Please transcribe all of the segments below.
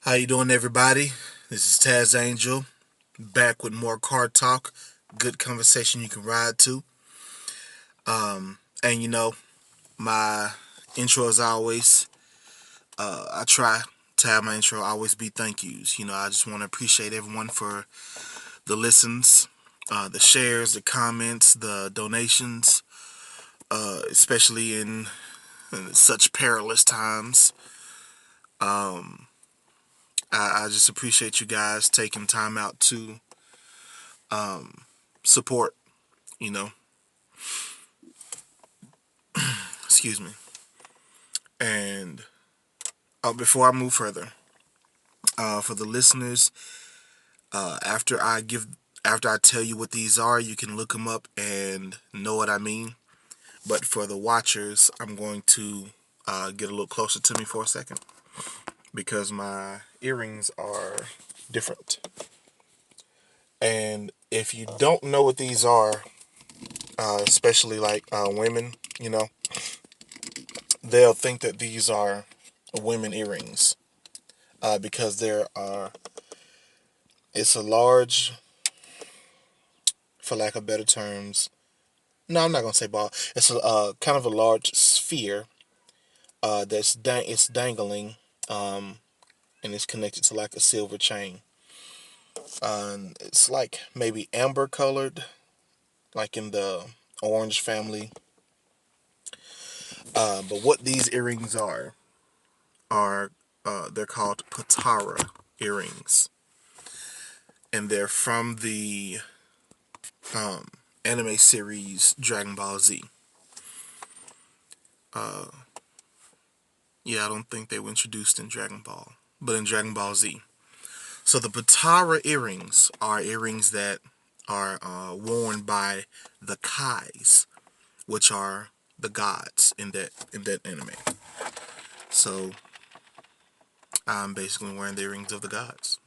How you doing, everybody? This is Tazz Angel, back with more car talk, good conversation you can ride to. And my intro as always, I try to have my intro always be thank yous. I just want to appreciate everyone for the listens, the shares, the comments, the donations, especially in such perilous times. I just appreciate you guys taking time out to support, you know, excuse me. And before I move further, for the listeners, uh, after I give, after I tell you what these are, you can look them up and know what I mean. But for the watchers, I'm going to get a little closer to me for a second because my earrings are different. And if you don't know what these are, especially like women, you know, they'll think that these are women earrings because there are. It's a large, for lack of better terms. No, I'm not gonna say ball. It's a kind of a large sphere it's dangling, um, and it's connected to like a silver chain. It's like maybe amber colored, like in the orange family. But what these earrings are they're called Patara earrings, and they're from the um, anime series Dragon Ball Z. Uh, yeah, I don't think they were introduced in Dragon Ball, but in Dragon Ball Z. So the Patara earrings are earrings that are worn by the Kais, which are the gods in that anime. So I'm basically wearing the earrings of the gods.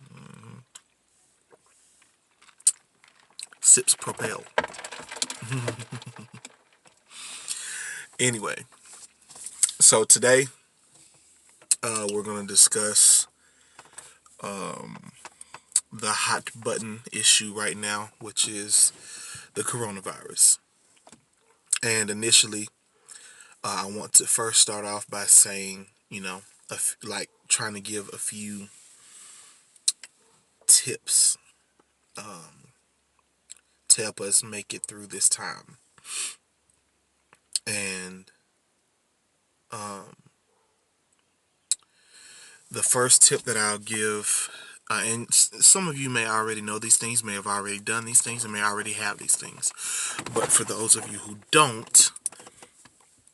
Sips propel. Anyway, so today we're going to discuss the hot button issue right now, which is the coronavirus. And initially, I want to first start off by saying, like trying to give a few tips to help us make it through this time. And the first tip that I'll give, and some of you may already know these things, may have already done these things, and may already have these things. But for those of you who don't,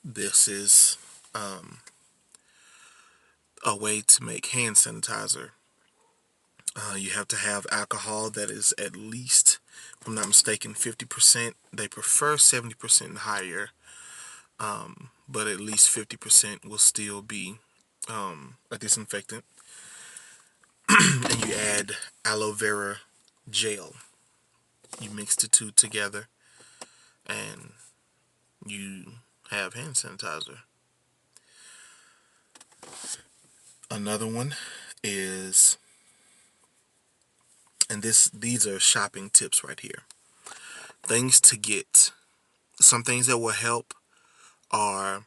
this is a way to make hand sanitizer. You have to have alcohol that is at least, if I'm not mistaken, 50%. They prefer 70% and higher, but at least 50% will still be a disinfectant. And you add aloe vera gel. You mix the two together, and you have hand sanitizer. Another one is, and these are shopping tips right here. Things to get. Some things that will help are,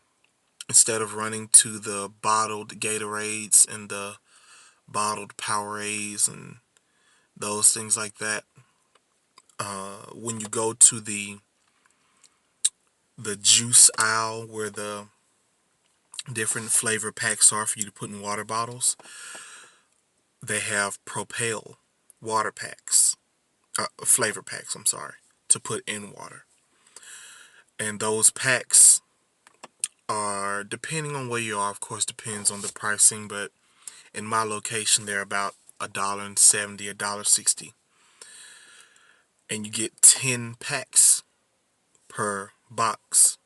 instead of running to the bottled Gatorades and the bottled Powerades and those things like that, when you go to the juice aisle where the different flavor packs are for you to put in water bottles, they have Propel water packs, flavor packs, I'm sorry, to put in water. And those packs are, depending on where you are, of course, depends on the pricing, but in my location, they're about $1.70, $1.60. And you get 10 packs per box.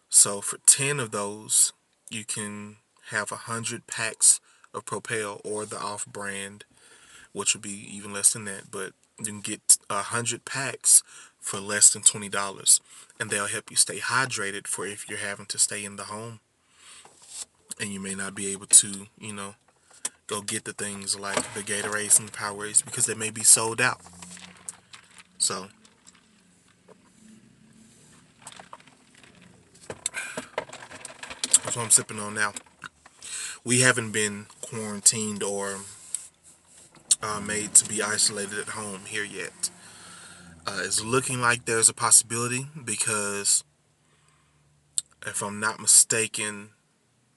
So for 10 of those, you can have 100 packs of Propel or the off-brand, which would be even less than that. But you can get 100 packs for less than $20, and they'll help you stay hydrated for if you're having to stay in the home and you may not be able to, go get the things like the Gatorades and the Powerades because they may be sold out. So that's what I'm sipping on now. We haven't been quarantined or made to be isolated at home here yet. It's looking like there's a possibility because, if I'm not mistaken,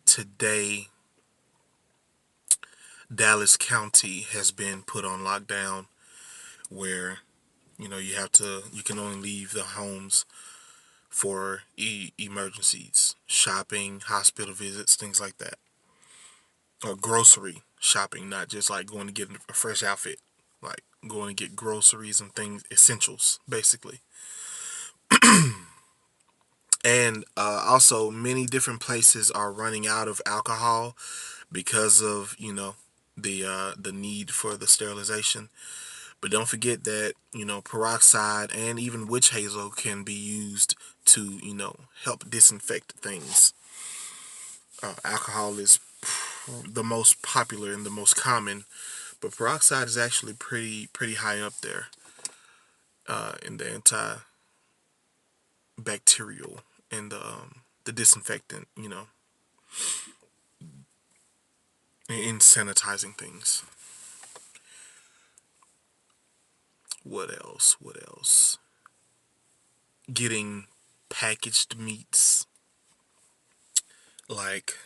today Dallas County has been put on lockdown where you can only leave the homes for emergencies, shopping, hospital visits, things like that, or grocery shopping, not just like going to get a fresh outfit, like going to get groceries and things, essentials basically. And also many different places are running out of alcohol because of the need for the sterilization. But don't forget that peroxide and even witch hazel can be used to help disinfect things. Alcohol is the most popular and the most common, but peroxide is actually pretty high up there in the antibacterial and the disinfectant, in sanitizing things. What else? What else? Getting packaged meats like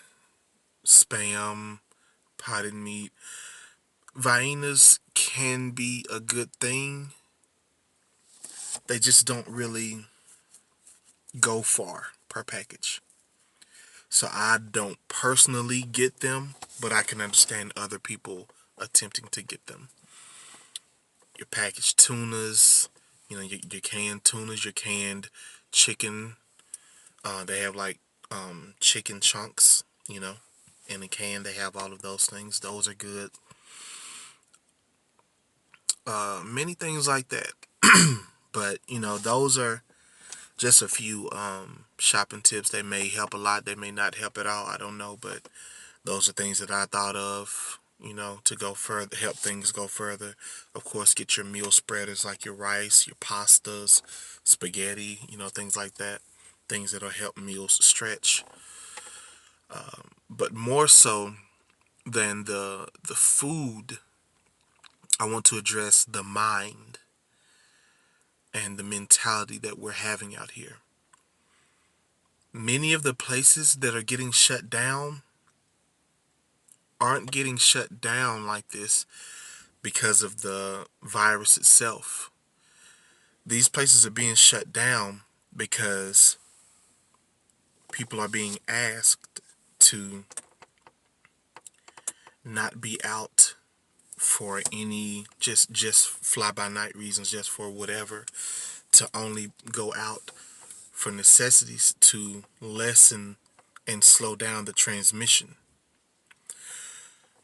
spam, potted meat. Viennas can be a good thing. They just don't really go far per package. So I don't personally get them, but I can understand other people attempting to get them. Your packaged tunas, your canned tunas, your canned chicken. They have like chicken chunks, in a can. They have all of those things. Those are good. Many things like that. But those are just a few shopping tips. They may help a lot. They may not help at all. I don't know, but those are things that I thought of, to go further, help things go further. Of course, get your meal spreaders like your rice, your pastas, spaghetti, things like that. Things that'll help meals stretch. But more so than the food, I want to address the mind and the mentality that we're having out here. Many of the places that are getting shut down aren't getting shut down like this because of the virus itself. These places are being shut down because people are being asked to not be out for any just fly by night reasons, just for whatever, to only go out for necessities to lessen and slow down the transmission.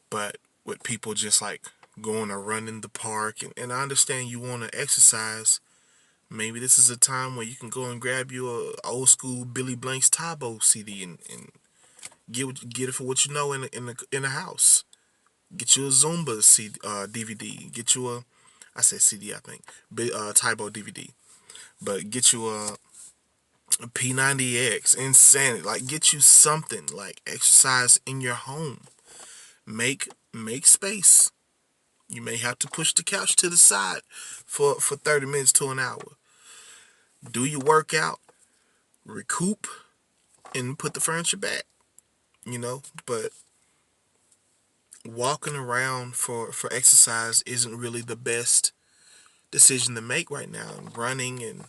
But with people just like going to run in the park, and I understand you want to exercise, maybe this is a time where you can go and grab you a old school Billy Blanks Tybo CD and get it for what you know in the house. Get you a Zumba DVD. Get you I said CD, I think, Tybo DVD. But get you a P90X, Insanity. Like, get you something, like exercise in your home. Make space. You may have to push the couch to the side for 30 minutes to an hour. Do your workout, recoup, and put the furniture back. But walking around for exercise isn't really the best decision to make right now. Running and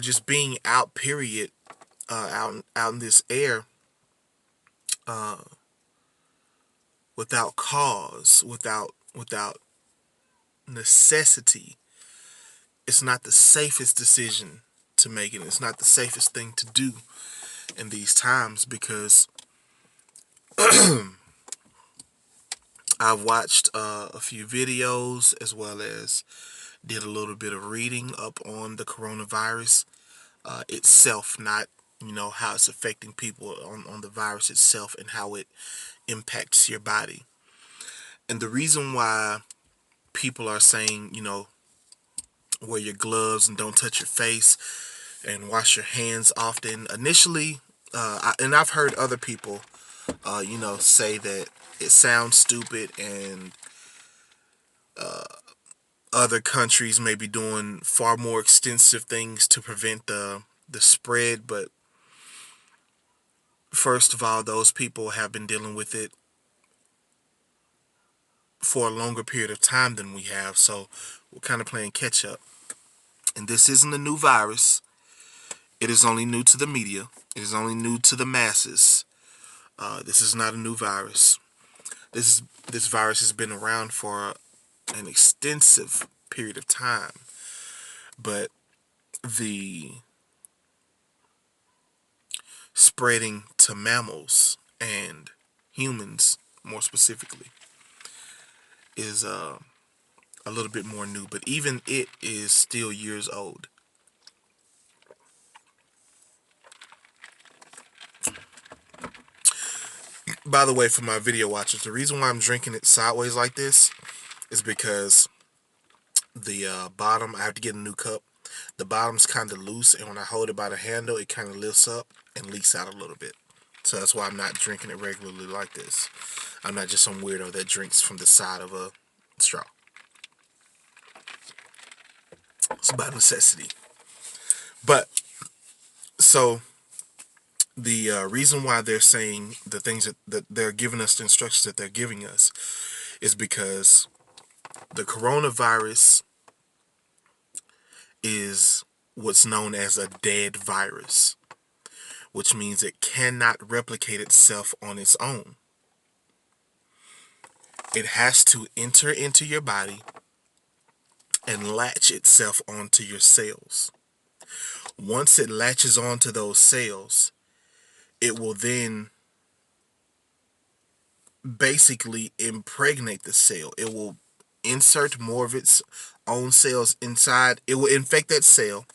just being out, period, out in this air, uh, without cause, without necessity, it's not the safest decision to make, and it's not the safest thing to do in these times, because I've watched a few videos, as well as did a little bit of reading up on the coronavirus itself, not how it's affecting people, on the virus itself and how it impacts your body. And the reason why people are saying, wear your gloves and don't touch your face and wash your hands often. Initially, and I've heard other people, say that it sounds stupid, and other countries may be doing far more extensive things to prevent the spread. But first of all, those people have been dealing with it for a longer period of time than we have, so we're kind of playing catch up. And this isn't a new virus. It is only new to the media. It is only new to the masses. This is not a new virus. This virus has been around for an extensive period of time, but the spreading to mammals and humans, more specifically, is a little bit more new. But even it is still years old. By the way, for my video watchers, the reason why I'm drinking it sideways like this is because the bottom, I have to get a new cup. The bottom's kind of loose, and when I hold it by the handle, it kind of lifts up and leaks out a little bit. So that's why I'm not drinking it regularly like this. I'm not just some weirdo that drinks from the side of a straw. It's by necessity. But, so, the reason why they're saying the things that they're giving us, the instructions that they're giving us, is because the coronavirus is what's known as a dead virus, which means it cannot replicate itself on its own. It has to enter into your body and latch itself onto your cells. Once it latches onto those cells, it will then basically impregnate the cell. It will insert more of its own cells inside. It will infect that cell,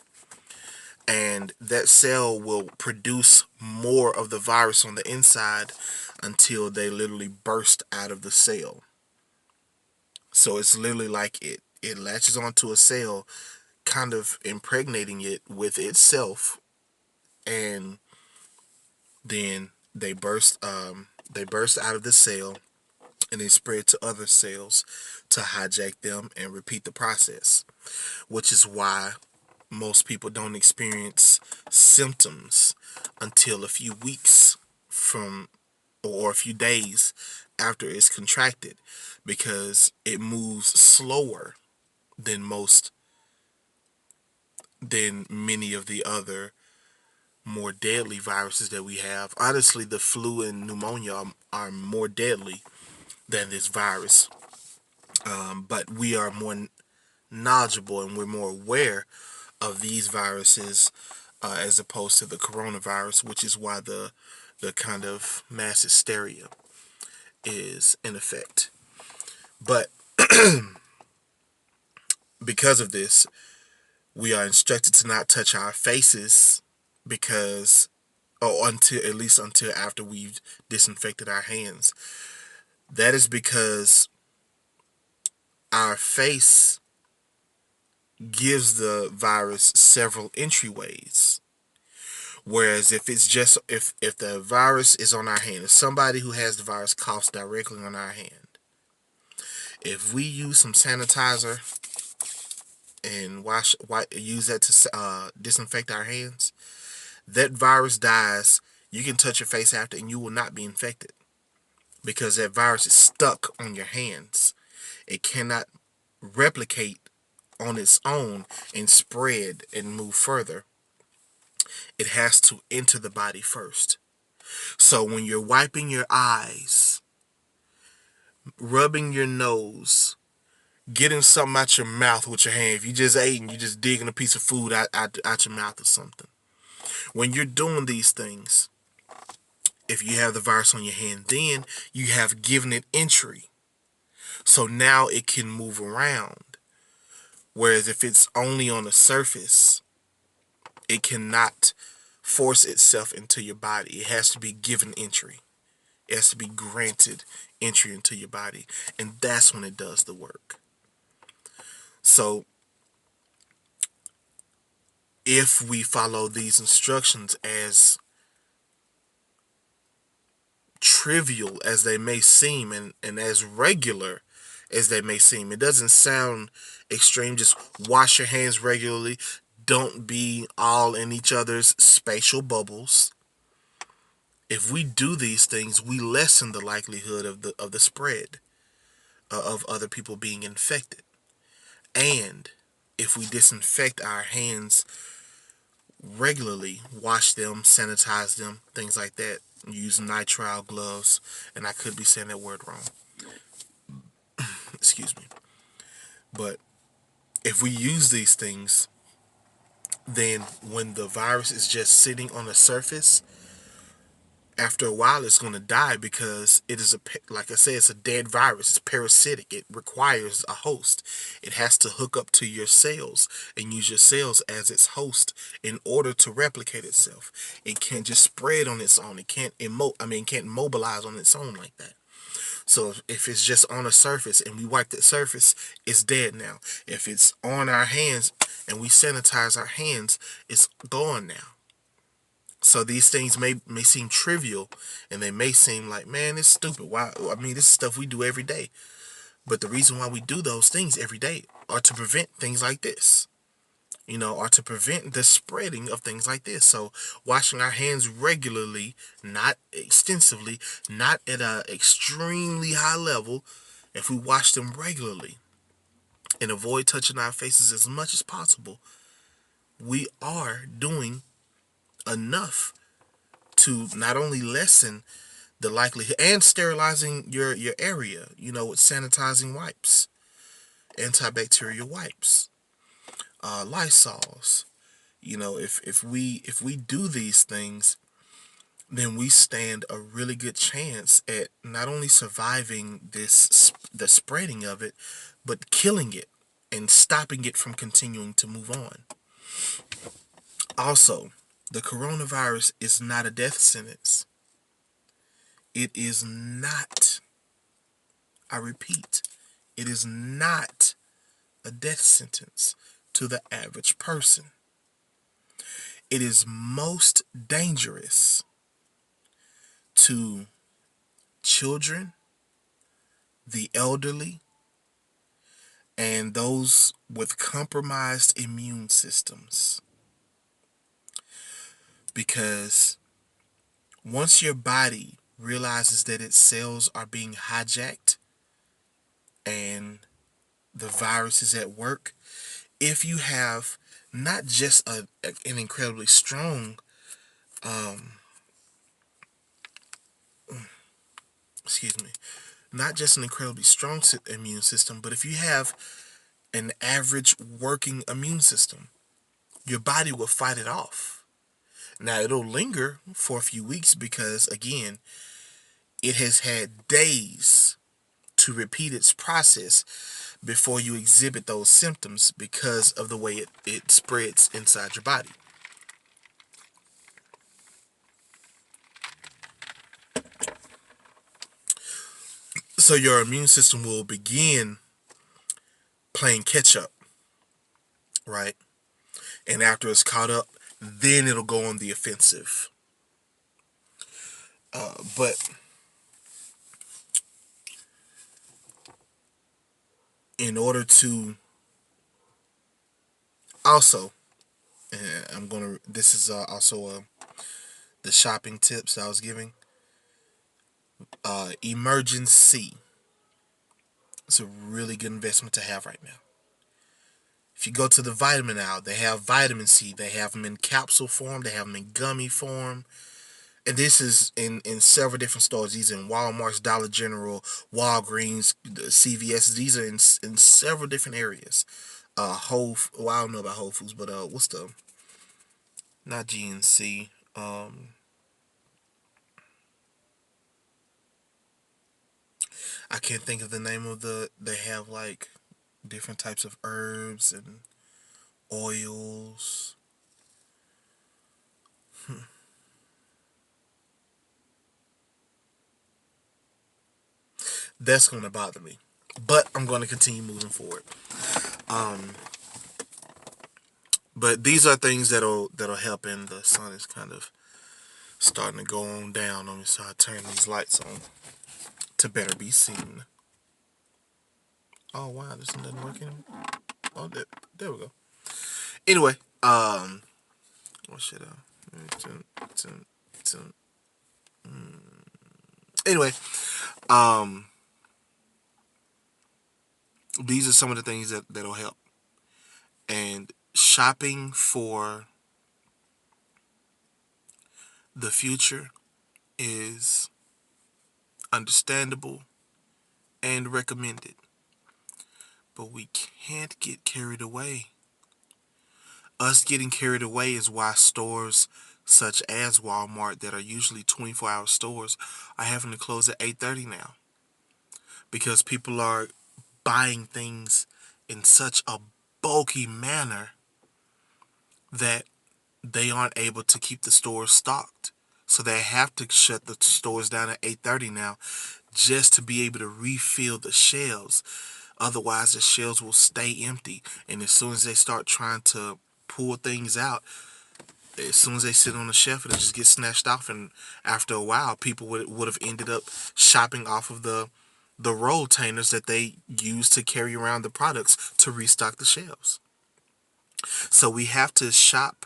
and that cell will produce more of the virus on the inside until they literally burst out of the cell. So it's literally like it latches onto a cell, kind of impregnating it with itself, and then they burst out of the cell, and they spread to other cells to hijack them and repeat the process, which is why most people don't experience symptoms until a few weeks from, or a few days after it's contracted, because it moves slower than many of the other more deadly viruses that we have. Honestly, the flu and pneumonia are more deadly than this virus, but we are more knowledgeable and we're more aware of these viruses, as opposed to the coronavirus, which is why the kind of mass hysteria is in effect. But because of this, we are instructed to not touch our faces, because, until, at least until after we've disinfected our hands. That is because our face gives the virus several entryways. Whereas if it's just, if the virus is on our hand, if somebody who has the virus coughs directly on our hand, if we use some sanitizer and use that to disinfect our hands, that virus dies. You can touch your face after and you will not be infected, because that virus is stuck on your hands. It cannot replicate on its own and spread and move further. It has to enter the body first. So when you're wiping your eyes, rubbing your nose, getting something out your mouth with your hand, if you just ate and you just digging a piece of food out your mouth or something, when you're doing these things, if you have the virus on your hand, then you have given it entry. So now it can move around. Whereas if it's only on the surface, it cannot force itself into your body. It has to be given entry. It has to be granted entry into your body, and that's when it does the work. So if we follow these instructions, as trivial as they may seem, and as regular as they may seem, it doesn't sound extreme. Just wash your hands regularly. Don't be all in each other's spatial bubbles. If we do these things, we lessen the likelihood of the spread of other people being infected. And if we disinfect our hands regularly, wash them, sanitize them, things like that, use nitrile gloves, and I could be saying that word wrong. Excuse me. But if we use these things, then when the virus is just sitting on the surface, after a while it's going to die, because it is like I said, it's a dead virus. It's parasitic. It requires a host. It has to hook up to your cells and use your cells as its host in order to replicate itself. It can't just spread on its own. It can't it can't mobilize on its own like that. So if it's just on a surface and we wipe that surface, it's dead now. If it's on our hands and we sanitize our hands, it's gone now. So these things may seem trivial, and they may seem like, man, it's stupid. Why? I mean, this is stuff we do every day. But the reason why we do those things every day are to prevent things like this. Or to prevent the spreading of things like this. So washing our hands regularly, not extensively, not at a extremely high level. If we wash them regularly and avoid touching our faces as much as possible, we are doing enough to not only lessen the likelihood, and sterilizing your area, with sanitizing wipes, antibacterial wipes, Lysols. If we do these things, then we stand a really good chance at not only surviving the spreading of it, but killing it and stopping it from continuing to move on. Also, the coronavirus is not a death sentence. It is not. I repeat, it is not a death sentence to the average person. It is most dangerous to children, the elderly, and those with compromised immune systems. Because once your body realizes that its cells are being hijacked and the virus is at work, if you have not just an incredibly strong, excuse me, not just an incredibly strong immune system, but if you have an average working immune system, your body will fight it off. Now, it'll linger for a few weeks because, again, it has had days to repeat its process before you exhibit those symptoms because of the way it spreads inside your body. So your immune system will begin playing catch up, right? And after it's caught up, then it'll go on the offensive. But in order to also, this is also the shopping tips I was giving. Emergency. It's a really good investment to have right now. If you go to the vitamin aisle, they have vitamin C. They have them in capsule form. They have them in gummy form. And this is in several different stores. These are in Walmart's, Dollar General, Walgreens, CVS. These are in several different areas. Well, I don't know about Whole Foods, but what's the, not GNC. I can't think of the name of they have like different types of herbs and oils. that's going to bother me. But I'm going to continue moving forward. But these are things that'll help. And the sun is kind of starting to go on down on me, so I turn these lights on to better be seen. Oh wow, this doesn't work anymore. Oh, there we go. Anyway, what should anyway, um, these are some of the things that'll help. And shopping for the future is understandable and recommended, but we can't get carried away. Us getting carried away is why stores such as Walmart, that are usually 24-hour stores, are having to close at 8:30 now, because people are buying things in such a bulky manner that they aren't able to keep the stores stocked. So they have to shut the stores down at 8:30 now, just to be able to refill the shelves. Otherwise, the shelves will stay empty. And as soon as they start trying to pull things out, as soon as they sit on the shelf, it'll just get snatched off. And after a while, people would have ended up shopping off of the rolltainers that they use to carry around the products to restock the shelves. So we have to shop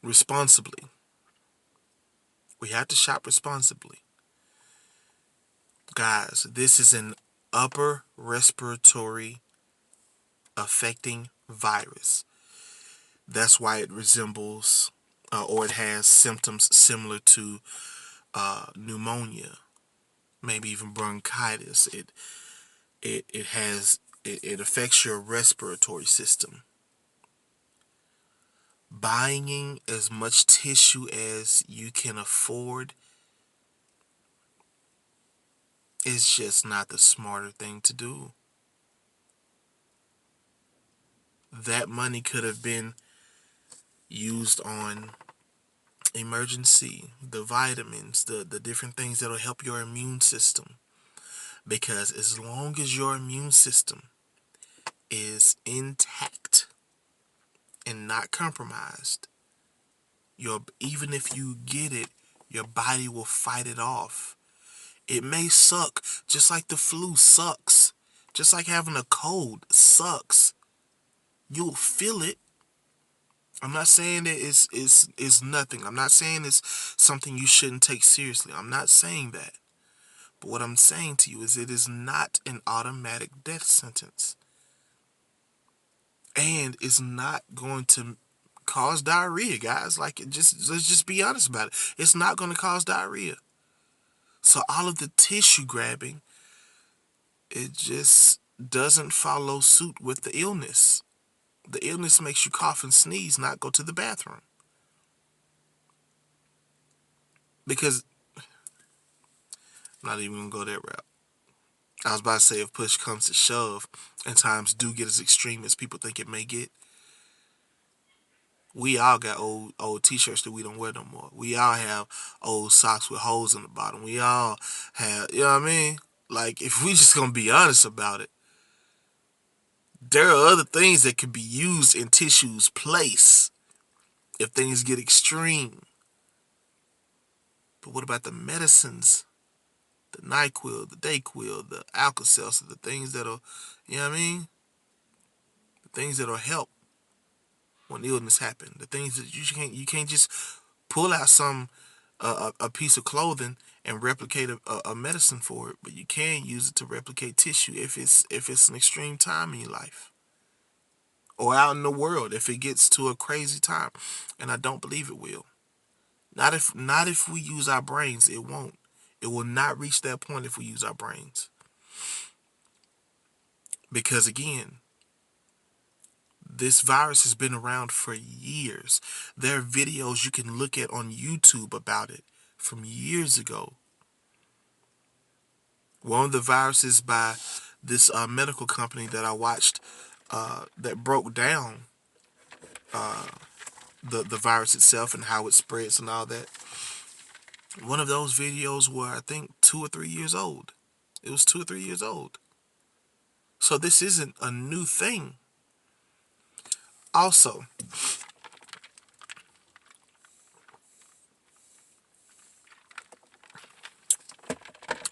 responsibly. We have to shop responsibly. Guys, this is an upper respiratory affecting virus. That's why it resembles or it has symptoms similar to pneumonia, maybe even bronchitis. It affects your respiratory system. Buying as much tissue as you can afford is just not the smarter thing to do. That money could have been used on emergency, the vitamins, the different things that'll help your immune system. Because as long as your immune system is intact and not compromised, even if you get it, your body will fight it off. It may suck, just like the flu sucks. Just like having a cold sucks. You'll feel it. I'm not saying that it's nothing. I'm not saying it's something you shouldn't take seriously. I'm not saying that. But what I'm saying to you is it is not an automatic death sentence. And it's not going to cause diarrhea, guys. Like, let's just be honest about it. It's not going to cause diarrhea. So all of the tissue grabbing, it just doesn't follow suit with the illness. The illness makes you cough and sneeze, not go to the bathroom. Because I'm not even going to go that route. I was about to say, if push comes to shove and times do get as extreme as people think it may get, we all got old t-shirts that we don't wear no more. We all have old socks with holes in the bottom. We all have, you know what I mean? Like, if we just gonna be honest about it, there are other things that could be used in tissue's place if things get extreme. But what about the medicines? The NyQuil, the Dayquil, the Alka-Seltzer, the things that'll, you know what I mean? The things that'll help when illness happen. The things that you can't just pull out a piece of clothing and replicate a medicine for it, but you can use it to replicate tissue if it's an extreme time in your life or out in the world if it gets to a crazy time, and I don't believe it will. Not if we use our brains. It won't. It will not reach that point if we use our brains. Because again, this virus has been around for years. There are videos you can look at on YouTube about it from years ago. One of the viruses by this medical company that I watched that broke down the virus itself and how it spreads and all that. One of those videos were, I think, 2 or 3 years old. It was 2 or 3 years old. So this isn't a new thing. Also,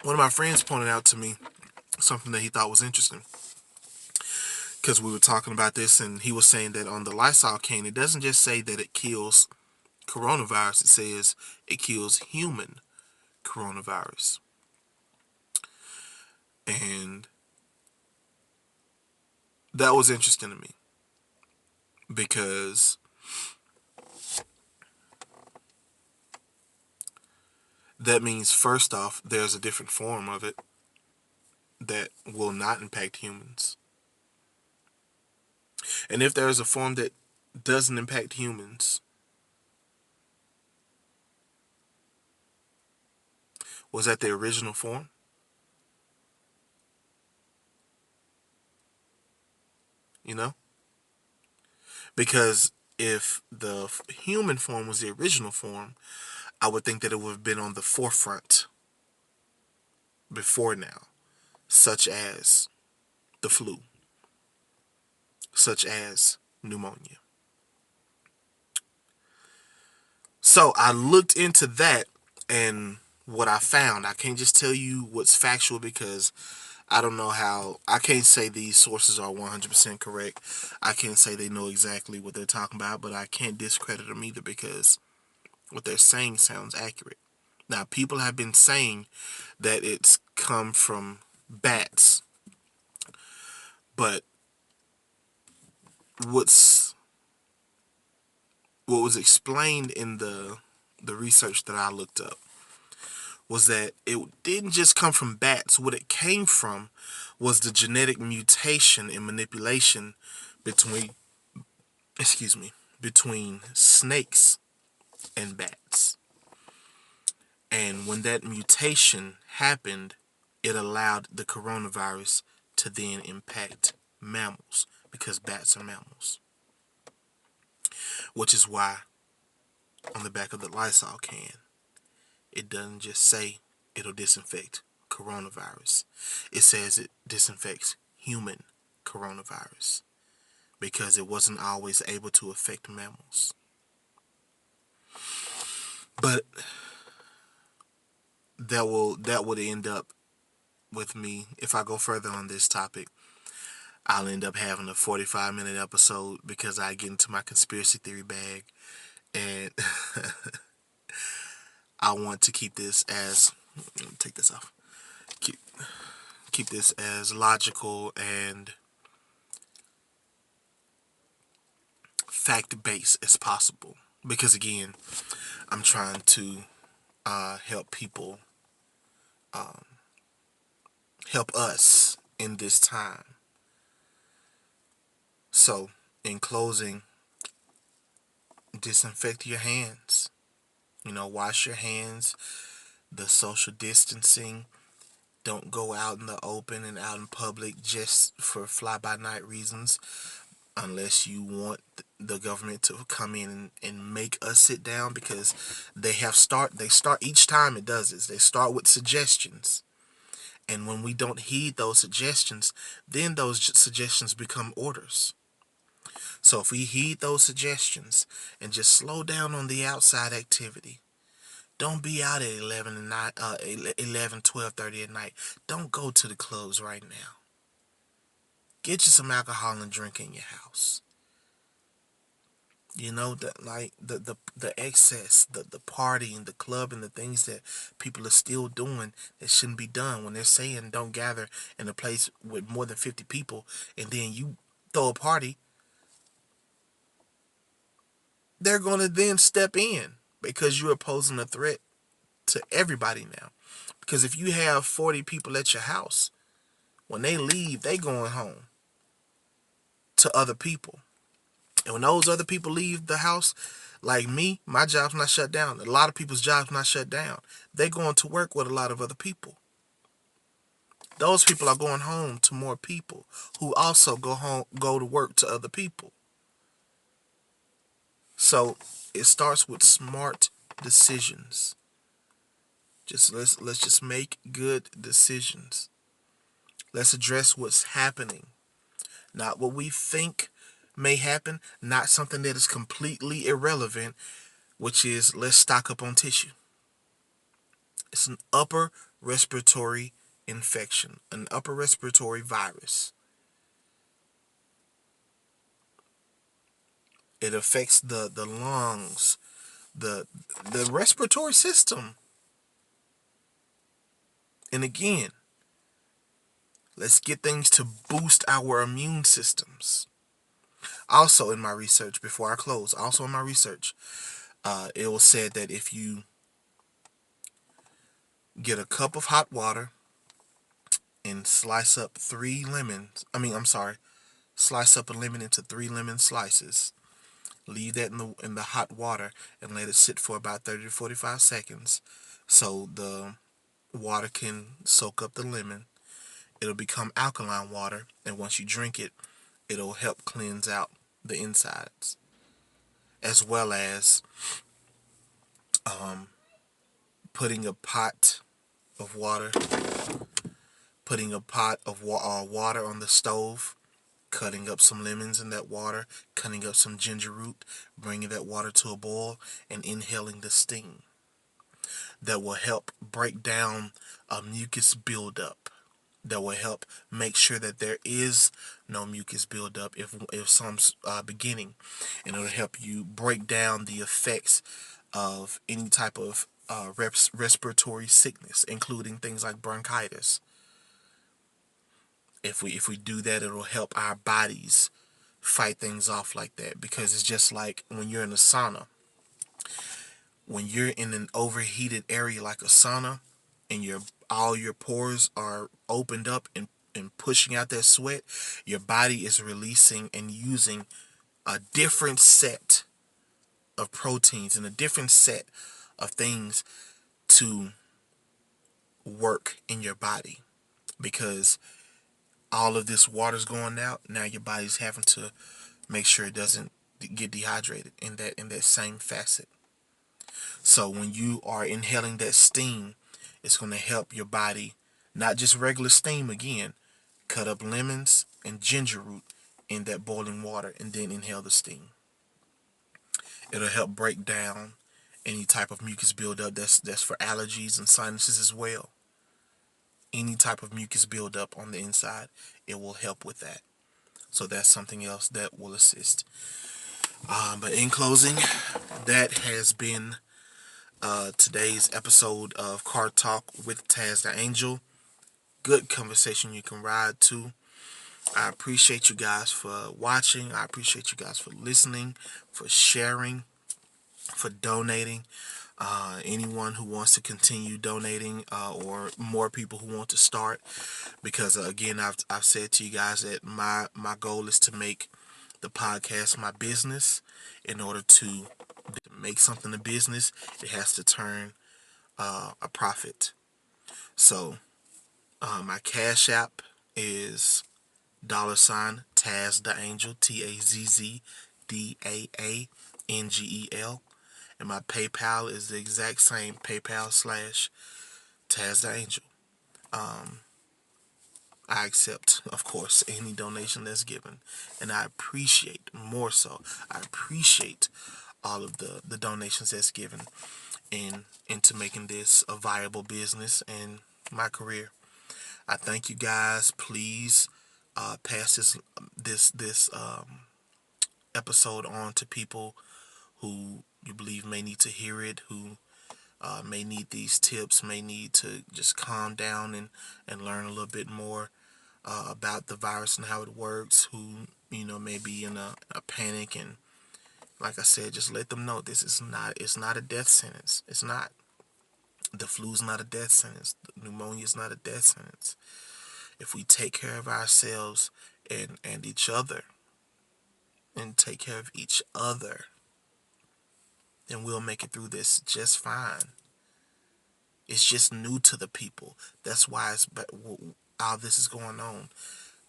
one of my friends pointed out to me something that he thought was interesting, because we were talking about this, and he was saying that on the Lysol can, it doesn't just say that it kills coronavirus, it says it kills human coronavirus. And that was interesting to me, because that means, first off, there's a different form of it that will not impact humans. And if there's a form that doesn't impact humans, was that the original form? You know? Because if the human form was the original form, I would think that it would have been on the forefront before now, such as the flu, such as pneumonia. So I looked into that, and what I found, I can't just tell you what's factual, because I don't know how, I can't say these sources are 100% correct. I can't say they know exactly what they're talking about, but I can't discredit them either, because what they're saying sounds accurate. Now, people have been saying that it's come from bats, but what was explained in the research that I looked up was that it didn't just come from bats. What it came from was the genetic mutation and manipulation between, between snakes and bats. And when that mutation happened, it allowed the coronavirus to then impact mammals, because bats are mammals. Which is why on the back of the Lysol can, it doesn't just say it'll disinfect coronavirus. It says it disinfects human coronavirus, because it wasn't always able to affect mammals. But that would end up with me, if I go further on this topic, I'll end up having a 45-minute episode, because I get into my conspiracy theory bag, and I want to keep this as, take this off, keep this as logical and fact-based as possible, because again, I'm trying to help people, help us in this time. So, in closing, disinfect your hands. Wash your hands. The social distancing. Don't go out in the open and out in public just for fly-by-night reasons, unless you want the government to come in and make us sit down, because they start each time it does this. They start with suggestions. And when we don't heed those suggestions, then those suggestions become orders. So if we heed those suggestions and just slow down on the outside activity, don't be out at 12:30 at night. Don't go to the clubs right now. Get you some alcohol and drink in your house. The excess, the partying, the club, and the things that people are still doing that shouldn't be done. When they're saying don't gather in a place with more than 50 people, and then you throw a party, they're going to then step in, because you're posing a threat to everybody now. Because if you have 40 people at your house, when they leave, they going home to other people. And when those other people leave the house, like me, my job's not shut down. A lot of people's jobs not shut down. They're going to work with a lot of other people. Those people are going home to more people who also go to work to other people. So it starts with smart decisions. Let's just make good decisions. Let's address what's happening, not what we think may happen, not something that is completely irrelevant, which is let's stock up on tissue. It's an upper respiratory infection, an upper respiratory virus. It affects the lungs, the respiratory system. And again, let's get things to boost our immune systems. Also in my research, before I close, it was said that if you get a cup of hot water and slice up slice up a lemon into 3 lemon slices, leave that in the hot water and let it sit for about 30 to 45 seconds so the water can soak up the lemon. It'll become alkaline water, and once you drink it, it'll help cleanse out the insides, as well as putting a pot of water, water on the stove, cutting up some lemons in that water, cutting up some ginger root, bringing that water to a boil, and inhaling the steam. That will help break down a mucus buildup. That will help make sure that there is no mucus buildup if some's beginning, and it'll help you break down the effects of any type of respiratory sickness, including things like bronchitis. If we do that, it'll help our bodies fight things off like that, because it's just like when you're in a sauna. When you're in an overheated area like a sauna, and all your pores are opened up and pushing out that sweat, your body is releasing and using a different set of proteins and a different set of things to work in your body, because all of this water's going out. Now your body's having to make sure it doesn't get dehydrated in that same facet. So when you are inhaling that steam, it's going to help your body, not just regular steam again, cut up lemons and ginger root in that boiling water and then inhale the steam. It'll help break down any type of mucus buildup. That's for allergies and sinuses as well. Any type of mucus buildup on the inside, it will help with that. So that's something else that will assist. But in closing, that has been today's episode of Car Talk with Tazz the Angel. Good conversation you can ride to. I appreciate you guys for watching. I appreciate you guys for listening, for sharing, for donating. Anyone who wants to continue donating, or more people who want to start, because again, I've said to you guys that my goal is to make the podcast my business. In order to make something a business, it has to turn a profit. So my Cash App is $Tazz the Angel, TazzDaangel, and my PayPal is the exact same, PayPal/Tazz the Angel. I accept, of course, any donation that's given, and I appreciate, more so, I appreciate all of the donations that's given into making this a viable business and my career. I thank you guys. Please pass this episode on to people who you believe may need to hear it, who may need these tips, may need to just calm down and learn a little bit more about the virus and how it works, who may be in a panic. And like I said, just let them know it's not a death sentence. It's not. The flu's not a death sentence. The pneumonia is not a death sentence. If we take care of ourselves and each other, and take care of each other, then we'll make it through this just fine. It's just new to the people. That's why all this is going on.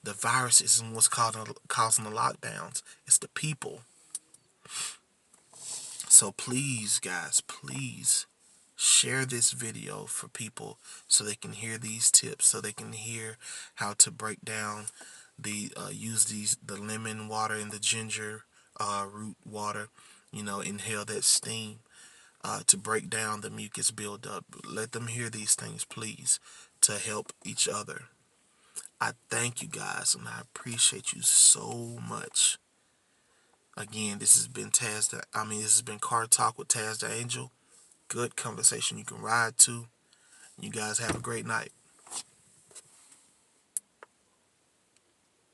The virus isn't what's causing the lockdowns. It's the people. So please, guys, please Share this video for people so they can hear these tips, so they can hear how to break down use the lemon water and the ginger root water, inhale that steam to break down the mucus buildup. Let them hear these things, please, to help each other. I thank you guys, and I appreciate you so much. Again, this has been this has been Car Talk with Tazz the Angel. Good conversation you can ride to. You guys have a great night.